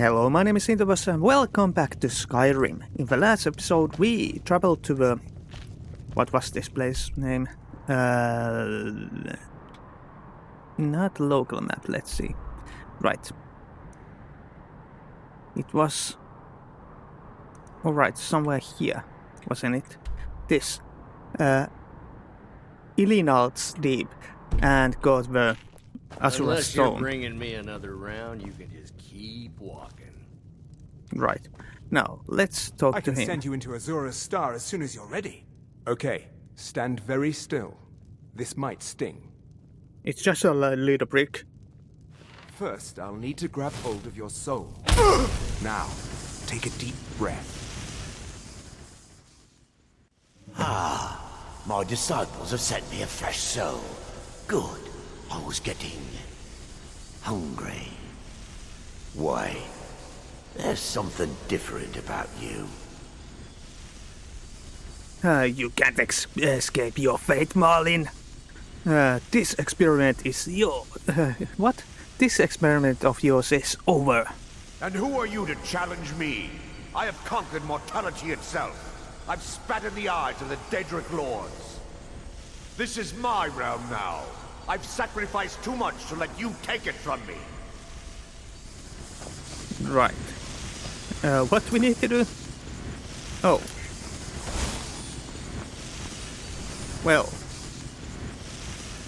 Hello, my name is Intobus and welcome back to Skyrim. In the last episode we traveled to the... What was this place name? Not local map, let's see. Right. It was... Alright, somewhere here, wasn't it? This. Ilinalt's Deep, and got the Azura Unless Stone. you're bringing me another round, you can just keep walking. Right. Now, let's talk I to can him. send you into Azura's star as soon as you're ready. Okay, stand very still. This might sting. It's just a little brick. First, I'll need to grab hold of your soul. Now, take a deep breath. My disciples have sent me a fresh soul. Good. I was getting... hungry. Why? There's something different about you. You can't escape your fate, Marlin. This experiment is your... what? This experiment of yours is over. And who are you to challenge me? I have conquered mortality itself. I've spat in the eyes of the Daedric Lords. This is my realm now. I've sacrificed too much to let you take it from me. Right. What we need to do? Oh. Well.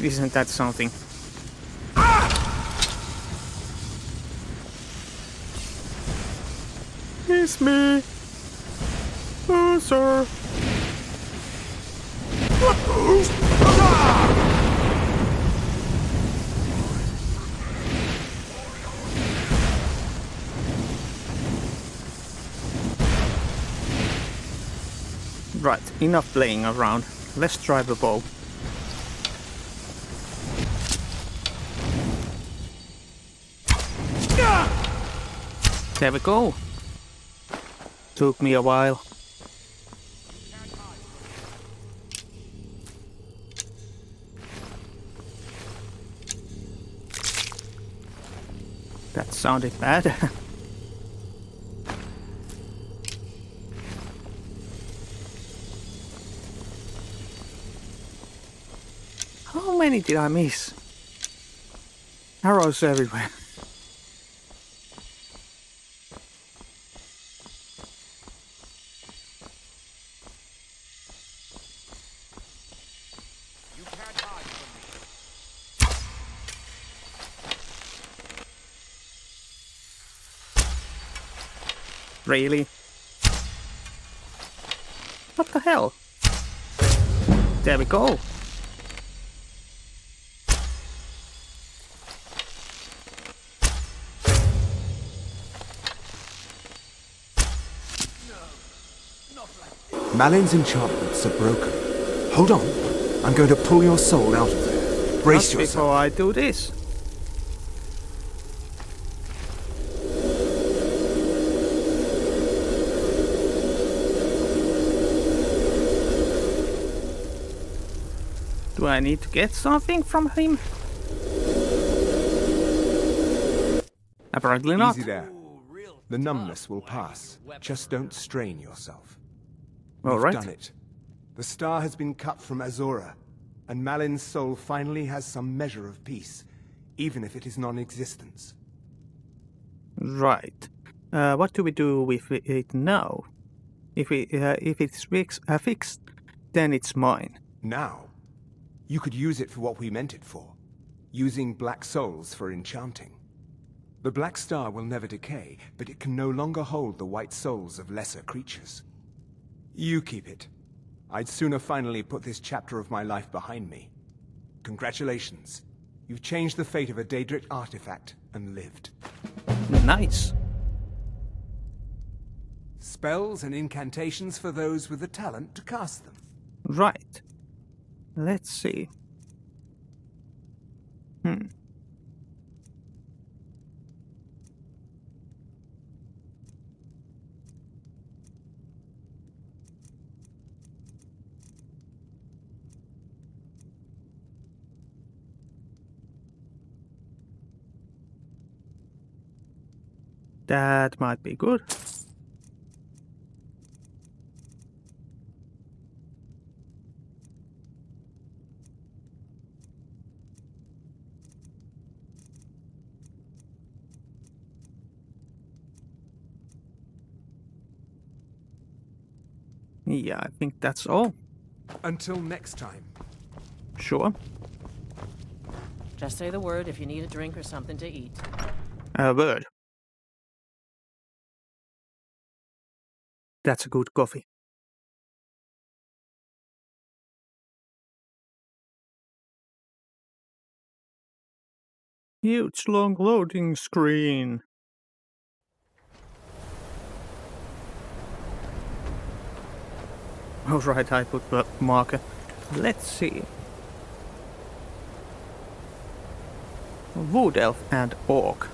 Isn't that something? It's me. Oh, sir. Right, enough playing around. Let's try the bow. There we go. Took me a while. That sounded bad. How many did I miss? Arrows everywhere. You can't hide from me. Really? What the hell? There we go. Malin's enchantments are broken. Hold on. I'm going to pull your soul out of there. Brace Not yourself. before I do this. Do I need to get something from him? Apparently not. Easy there. The numbness will pass. Just don't strain yourself. All We've right. done it. The star has been cut from Azura, and Malin's soul finally has some measure of peace, even if it is non-existence. Right. What do we do with it now? If it's fixed, then it's mine. Now, you could use it for what we meant it for, using black souls for enchanting. The black star will never decay, but it can no longer hold the white souls of lesser creatures. You keep it. I'd sooner finally put this chapter of my life behind me. Congratulations. You've changed the fate of a Daedric artifact and lived. Nice. Spells and incantations for those with the talent to cast them. Right. Let's see. That might be good. Yeah, I think that's all. Until next time. Sure. Just say the word if you need a drink or something to eat. A word. That's a good coffee. Huge long loading screen. Alright, I put the marker. Let's see. Wood elf and orc.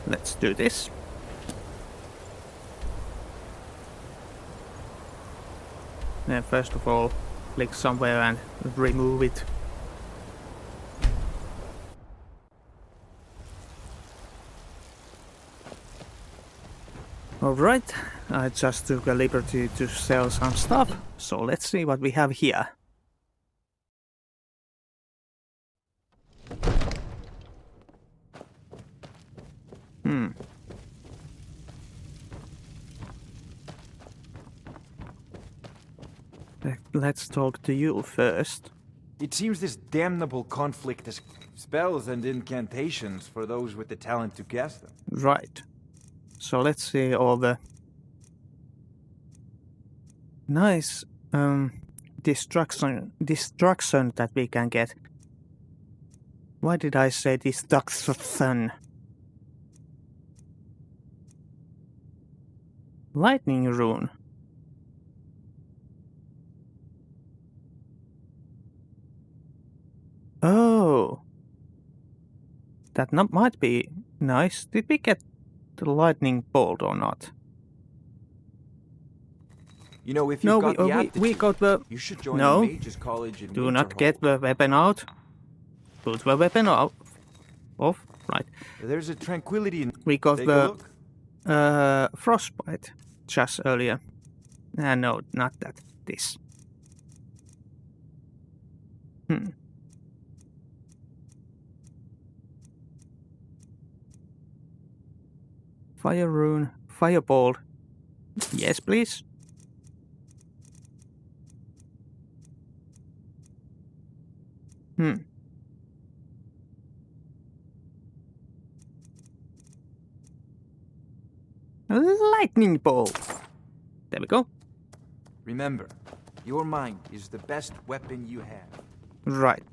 Let's do this. Then first of all, click somewhere and remove it. Alright, I just took a liberty to sell some stuff, so let's see what we have here. Let's talk to you first. It seems this damnable conflict has spells and incantations for those with the talent to cast them. Right. So let's see all the nice destruction that we can get. Why did I say destruction? Lightning rune. Oh, that might be nice. Did we get the lightning bolt or not? You know, if you've got the aptitude, we got the. you should join No. the Mages College in Do not Winterhold. get the weapon out. Put the weapon out. Off. Right. There's a tranquility in. We got Take a look. the frostbite just earlier. No, not that. This. Fire rune, firebolt. Yes, please. Lightning bolt. There we go. Remember, your mind is the best weapon you have. Right.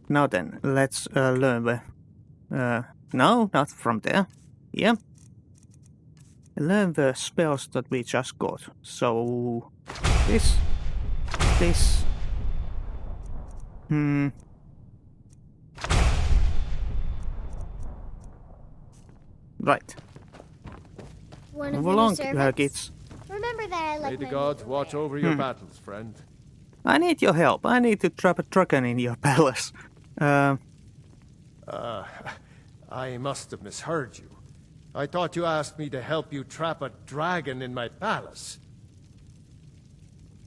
Now then, let's learn the... no, not from there. Here. Learn the spells that we just got. So... This... Right. One of Move the new along, servants? kids. Remember that I May like the my gods meat watch rare. over your battles, friend. I need your help. I need to trap a dragon in your palace. I must have misheard you. I thought you asked me to help you trap a dragon in my palace.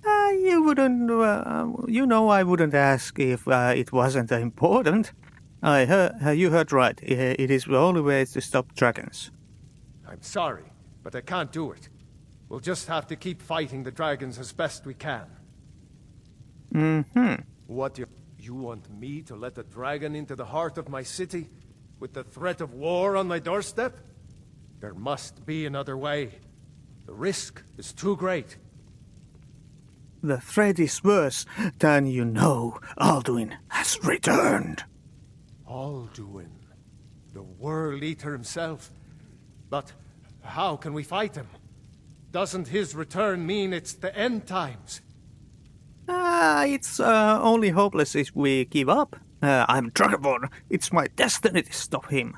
You wouldn't... you know I wouldn't ask if it wasn't important. You heard right. It is the only way to stop dragons. I'm sorry, but I can't do it. We'll just have to keep fighting the dragons as best we can. What, you want me to let a dragon into the heart of my city? With the threat of war on my doorstep? There must be another way. The risk is too great. The threat is worse than you know. Alduin has returned. Alduin, the World Eater himself. But how can we fight him? Doesn't his return mean it's the end times? It's only hopeless if we give up. I'm Dragonborn. It's my destiny to stop him.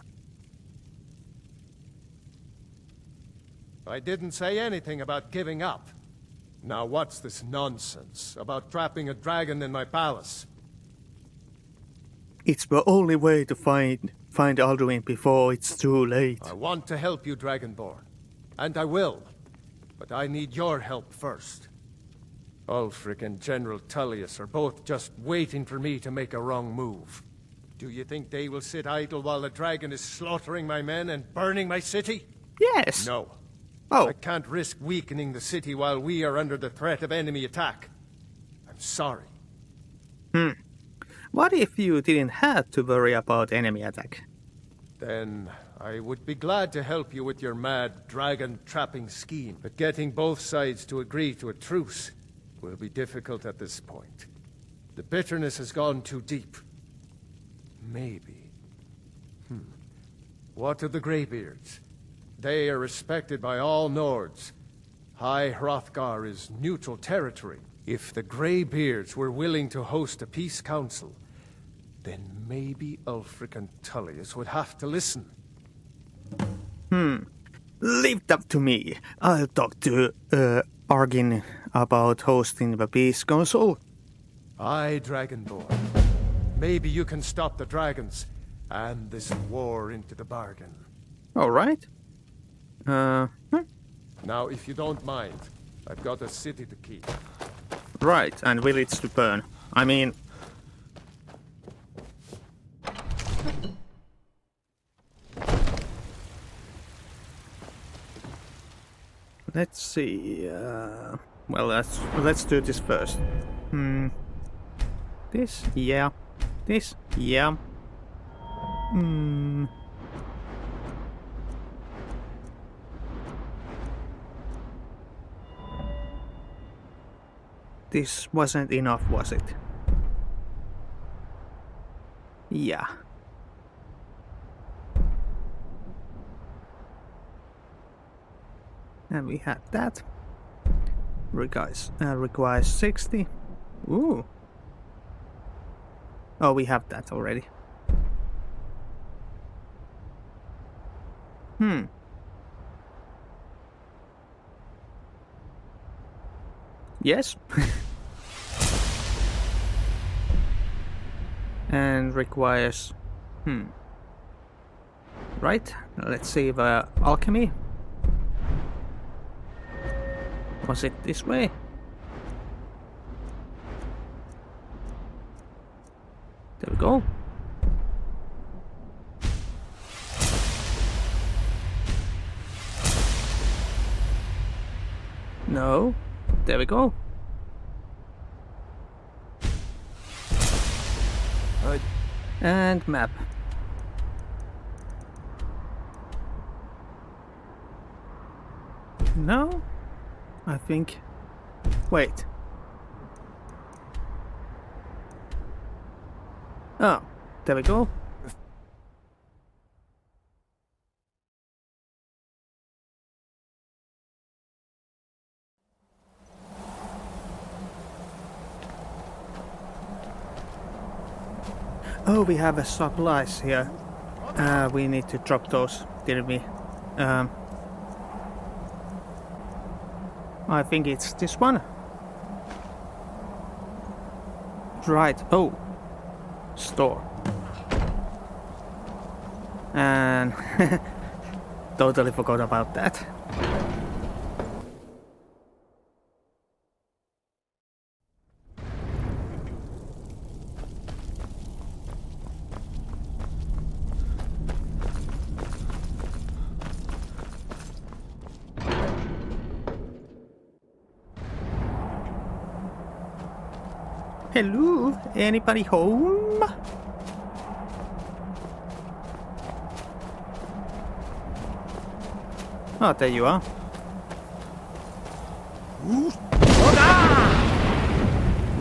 I didn't say anything about giving up. Now what's this nonsense about trapping a dragon in my palace? It's the only way to find Alduin before it's too late. I want to help you, Dragonborn. And I will. But I need your help first. Ulfric and General Tullius are both just waiting for me to make a wrong move. Do you think they will sit idle while the dragon is slaughtering my men and burning my city? Yes. No. Oh. I can't risk weakening the city while we are under the threat of enemy attack. I'm sorry. What if you didn't have to worry about enemy attack? Then I would be glad to help you with your mad dragon-trapping scheme, but getting both sides to agree to a truce will be difficult at this point. The bitterness has gone too deep. Maybe. What of the Greybeards? They are respected by all Nords. High Hrothgar is neutral territory. If the Greybeards were willing to host a peace council, then maybe Ulfric and Tullius would have to listen. Leave that to me. I'll talk to Argin about hosting the peace council. Aye, Dragonborn. Maybe you can stop the dragons, and this war into the bargain. All right. Now, if you don't mind, I've got a city to keep. Right, and village to burn. I mean... Let's see... Well, let's do this first. This? Yeah. This? Yeah. This wasn't enough, was it? Yeah. And we have that. Requires 60. Ooh. Oh, we have that already. Yes. And requires... Right, let's see the alchemy. Was it this way? There we go. No. There we go. And map. No? I think... Wait. Oh, there we go. Oh, we have a supplies here. We need to drop those, didn't we? I think it's this one. Right. Oh. Store. And totally forgot about that. Hello? Anybody home? Oh, there you are.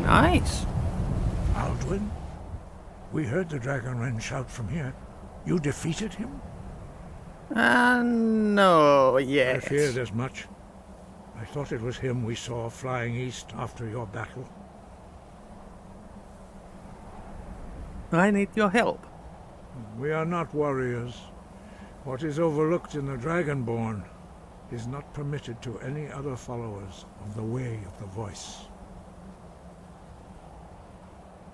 Nice. Alduin? We heard the Dragonren shout from here. You defeated him? No, yes. I feared as much. I thought it was him we saw flying east after your battle. I need your help. We are not warriors. What is overlooked in the Dragonborn is not permitted to any other followers of the Way of the Voice.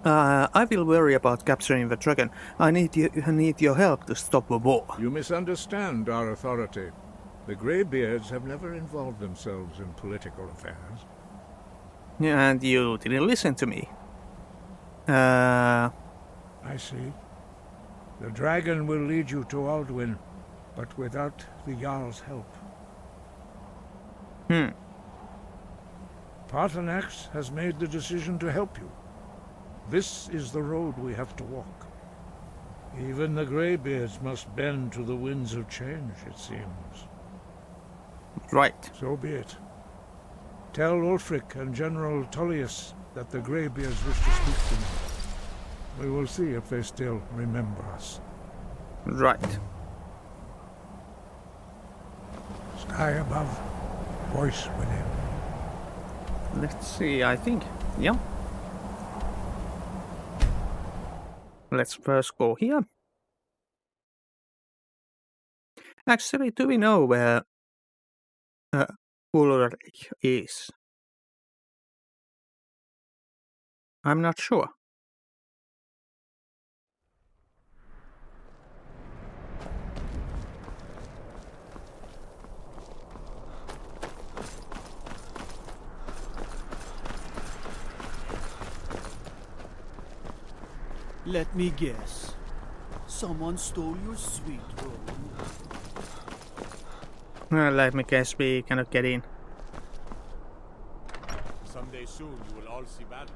I will worry about capturing the dragon. I need your help to stop the war. You misunderstand our authority. The Greybeards have never involved themselves in political affairs. And you didn't listen to me. I see. The dragon will lead you to Alduin, but without the Jarl's help. Paarthurnax has made the decision to help you. This is the road we have to walk. Even the Greybeards must bend to the winds of change, it seems. Right. So be it. Tell Ulfric and General Tullius that the Greybeards wish to speak to me. We will see if they still remember us. Right. Sky above, voice within. Let's see, I think. Yeah. Let's first go here. Actually, do we know where Ulrich is? I'm not sure. Let me guess. Someone stole your sweet robe. Let me guess, we cannot get in. Someday soon you will all see battle.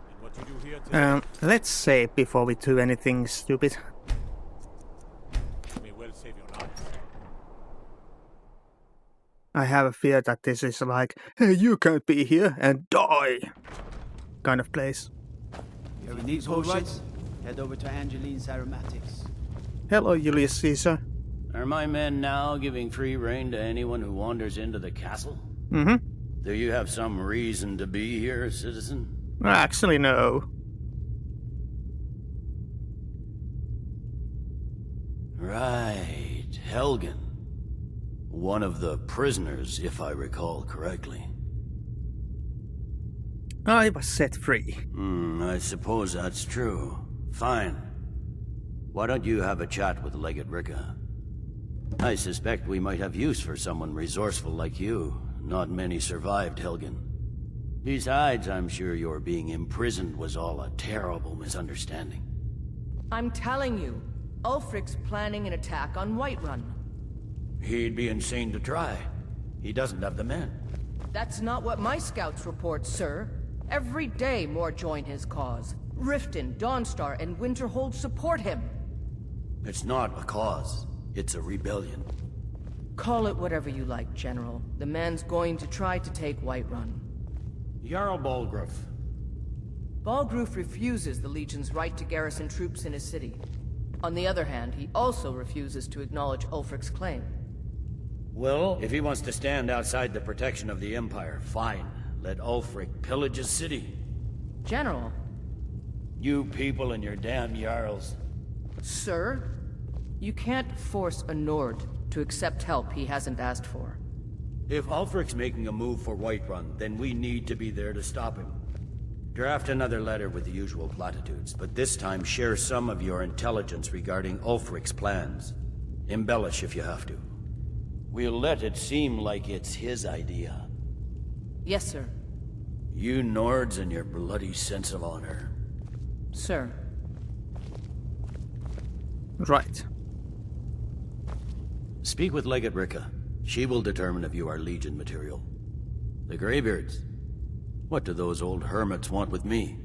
And what you do here today Let's save before we do anything stupid. may well save your lives. I have a fear that this is like, hey, you can't be here and die kind of place. If you need potions, head over to Angeline's Aromatics. Hello, Julius Caesar. Are my men now giving free rein to anyone who wanders into the castle? Mm-hmm. Do you have some reason to be here, citizen? Actually, no. Right, Helgen. One of the prisoners, if I recall correctly. I was set free. I suppose that's true. Fine. Why don't you have a chat with Legate Ricka? I suspect we might have use for someone resourceful like you. Not many survived, Helgen. Besides, I'm sure your being imprisoned was all a terrible misunderstanding. I'm telling you, Ulfric's planning an attack on Whiterun. He'd be insane to try. He doesn't have the men. That's not what my scouts report, sir. Every day more join his cause. Riften, Dawnstar, and Winterhold support him. It's not a cause. It's a rebellion. Call it whatever you like, General. The man's going to try to take Whiterun. Jarl Balgruuf. Balgruuf refuses the Legion's right to garrison troops in his city. On the other hand, he also refuses to acknowledge Ulfric's claim. Well, if he wants to stand outside the protection of the Empire, fine. Let Ulfric pillage his city. General. You people and your damn Jarls. Sir? You can't force a Nord to accept help he hasn't asked for. If Ulfric's making a move for Whiterun, then we need to be there to stop him. Draft another letter with the usual platitudes, but this time share some of your intelligence regarding Ulfric's plans. Embellish if you have to. We'll let it seem like it's his idea. Yes, sir. You Nords and your bloody sense of honor. Sir. Right. Speak with Legate Ricka. She will determine if you are Legion material. The Greybeards. What do those old hermits want with me?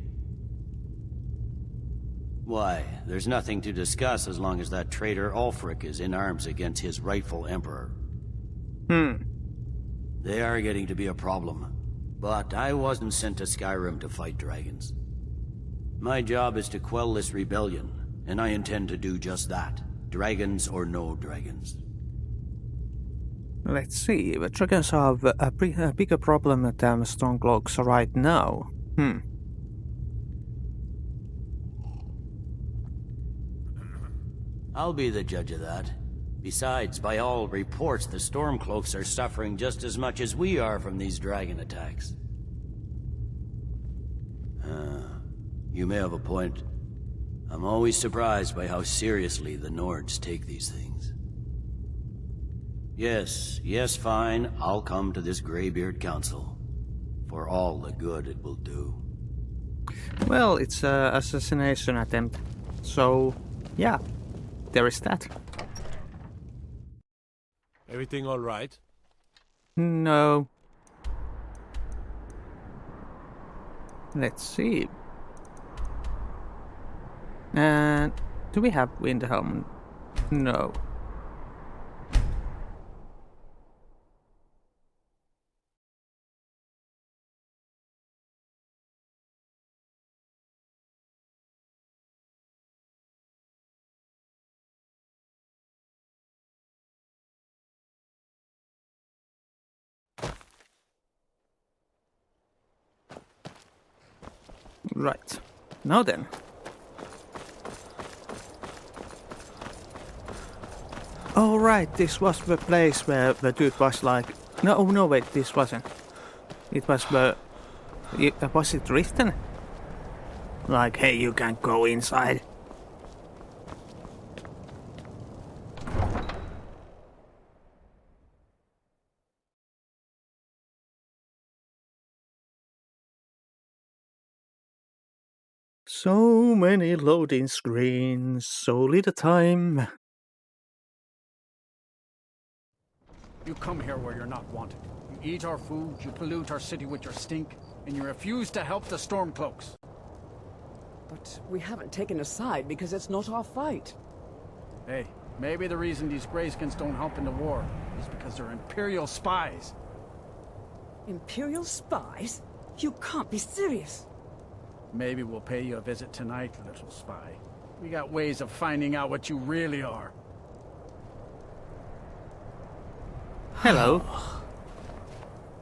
Why, there's nothing to discuss as long as that traitor Ulfric is in arms against his rightful emperor. They are getting to be a problem. But I wasn't sent to Skyrim to fight dragons. My job is to quell this rebellion, and I intend to do just that. Dragons or no dragons. Let's see. The dragons have a bigger problem than Stormcloaks right now. I'll be the judge of that. Besides, by all reports, the Stormcloaks are suffering just as much as we are from these dragon attacks. You may have a point. I'm always surprised by how seriously the Nords take these things. Yes, fine. I'll come to this Greybeard Council. For all the good it will do. Well, it's an assassination attempt. So, yeah, there is that. Everything all right? No. Let's see. And do we have Windhelm? No. Right. Now then. Oh right, this was the place where the dude was like... No, wait, this wasn't. It was the... Was it Riften? Like, hey, you can't go inside. So many loading screens, so little time. You come here where you're not wanted. You eat our food, you pollute our city with your stink, and you refuse to help the Stormcloaks. But we haven't taken a side because it's not our fight. Hey, maybe the reason these Greyskins don't help in the war is because they're Imperial spies. Imperial spies? You can't be serious. Maybe we'll pay you a visit tonight, little spy. We got ways of finding out what you really are. Hello.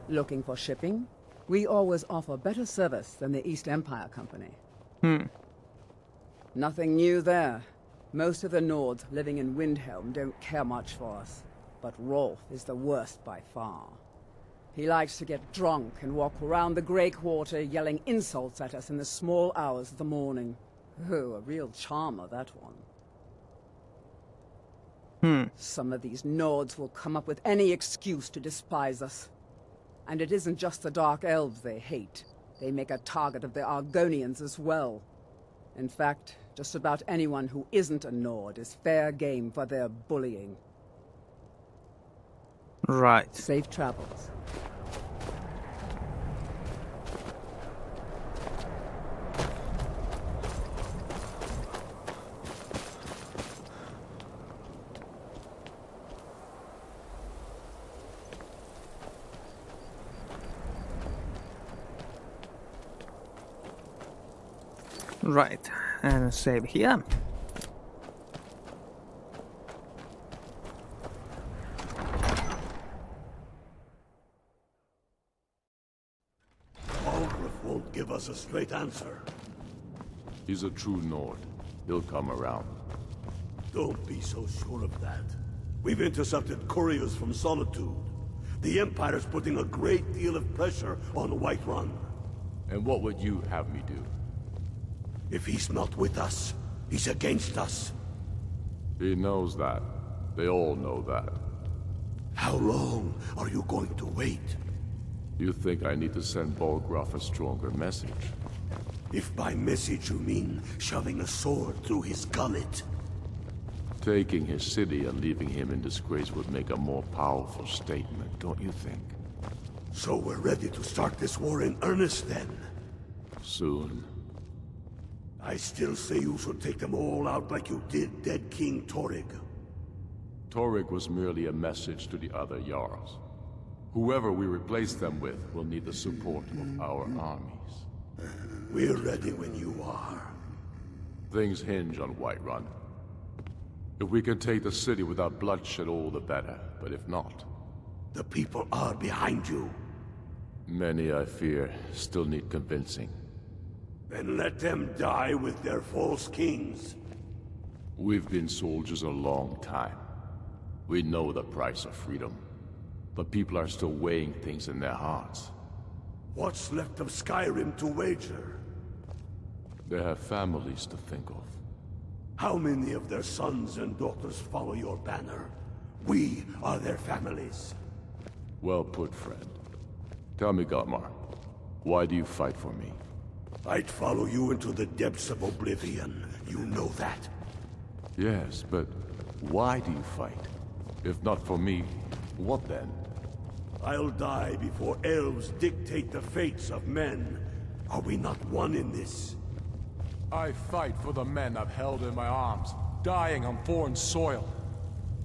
Looking for shipping? We always offer better service than the East Empire Company. Nothing new there. Most of the Nords living in Windhelm don't care much for us. But Rolf is the worst by far. He likes to get drunk and walk around the Grey Quarter yelling insults at us in the small hours of the morning. Oh, a real charmer, that one. Some of these Nords will come up with any excuse to despise us. And it isn't just the Dark Elves they hate. They make a target of the Argonians as well. In fact, just about anyone who isn't a Nord is fair game for their bullying. Right. Safe travels. Right, and save here. Balgruuf won't give us a straight answer. He's a true Nord. He'll come around. Don't be so sure of that. We've intercepted couriers from Solitude. The Empire's putting a great deal of pressure on Whiterun. And what would you have me do? If he's not with us, he's against us. He knows that. They all know that. How long are you going to wait? You think I need to send Balgruuf a stronger message? If by message you mean shoving a sword through his gullet. Taking his city and leaving him in disgrace would make a more powerful statement, don't you think? So we're ready to start this war in earnest then? Soon. I still say you should take them all out like you did dead King Torrig. Torrig was merely a message to the other Jarls. Whoever we replace them with will need the support of our armies. We're ready when you are. Things hinge on Whiterun. If we can take the city without bloodshed, all the better. But if not... The people are behind you. Many, I fear, still need convincing. Then let them die with their false kings. We've been soldiers a long time. We know the price of freedom. But people are still weighing things in their hearts. What's left of Skyrim to wager? They have families to think of. How many of their sons and daughters follow your banner? We are their families. Well put, friend. Tell me, Galmar, why do you fight for me? I'd follow you into the depths of oblivion. You know that. Yes, but why do you fight? If not for me, what then? I'll die before elves dictate the fates of men. Are we not one in this? I fight for the men I've held in my arms, dying on foreign soil.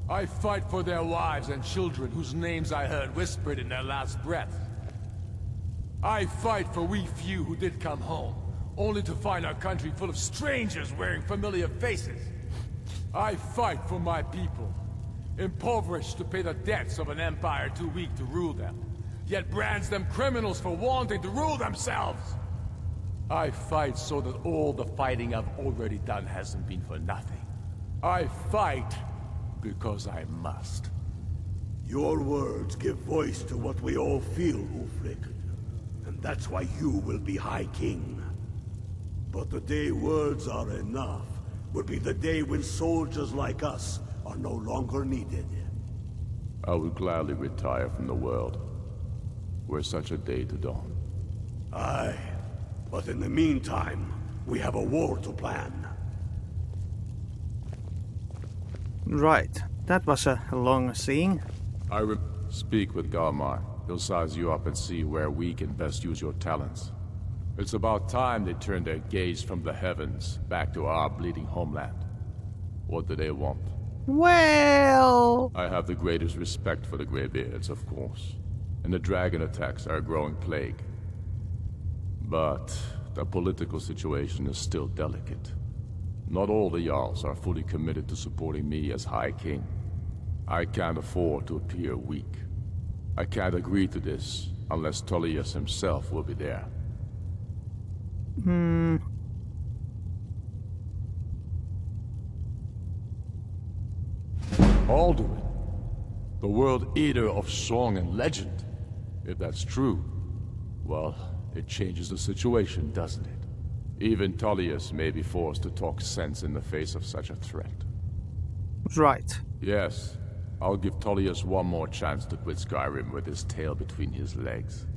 I fight for their wives and children whose names I heard whispered in their last breath. I fight for we few who did come home, only to find our country full of strangers wearing familiar faces. I fight for my people, impoverished to pay the debts of an empire too weak to rule them, yet brands them criminals for wanting to rule themselves. I fight so that all the fighting I've already done hasn't been for nothing. I fight because I must. Your words give voice to what we all feel, Ulfric. And that's why you will be High King. But the day words are enough will be the day when soldiers like us are no longer needed. I would gladly retire from the world, were such a day to dawn. Aye, but in the meantime, we have a war to plan. Right, that was a long scene. Speak with Galmar. He'll size you up and see where we can best use your talents. It's about time they turned their gaze from the heavens back to our bleeding homeland. What do they want? Well... I have the greatest respect for the Greybeards, of course. And the dragon attacks are a growing plague. But the political situation is still delicate. Not all the Jarls are fully committed to supporting me as High King. I can't afford to appear weak. I can't agree to this unless Tullius himself will be there. Alduin, the World Eater of song and legend. If that's true, well, it changes the situation, doesn't it? Even Tullius may be forced to talk sense in the face of such a threat. Right. Yes, I'll give Tullius one more chance to quit Skyrim with his tail between his legs.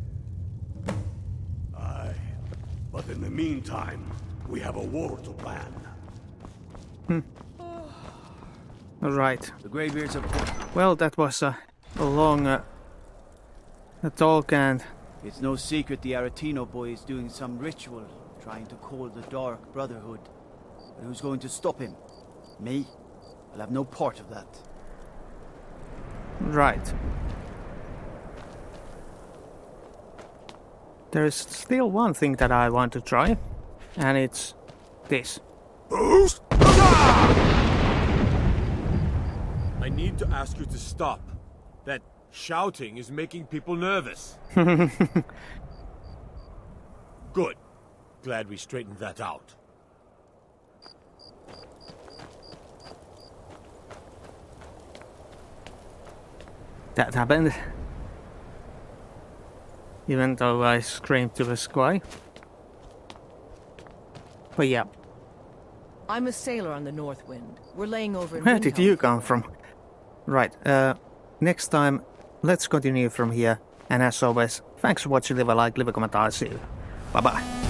Aye, but in the meantime, we have a war to plan. Right. The Greybeards have... Well, that was a long talk, and... It's no secret the Aretino boy is doing some ritual, trying to call the Dark Brotherhood. But who's going to stop him? Me? I'll have no part of that. Right. There is still one thing that I want to try, and it's this. I need to ask you to stop. That shouting is making people nervous. Good. Glad we straightened that out. That happened. Even though I screamed to the sky. But yeah. I'm a sailor on the North Wind. We're laying over in Where did Windhelm you for come a from? while. Right, next time, let's continue from here. And as always, thanks for watching, leave a like, leave a comment, I'll see you. Bye bye.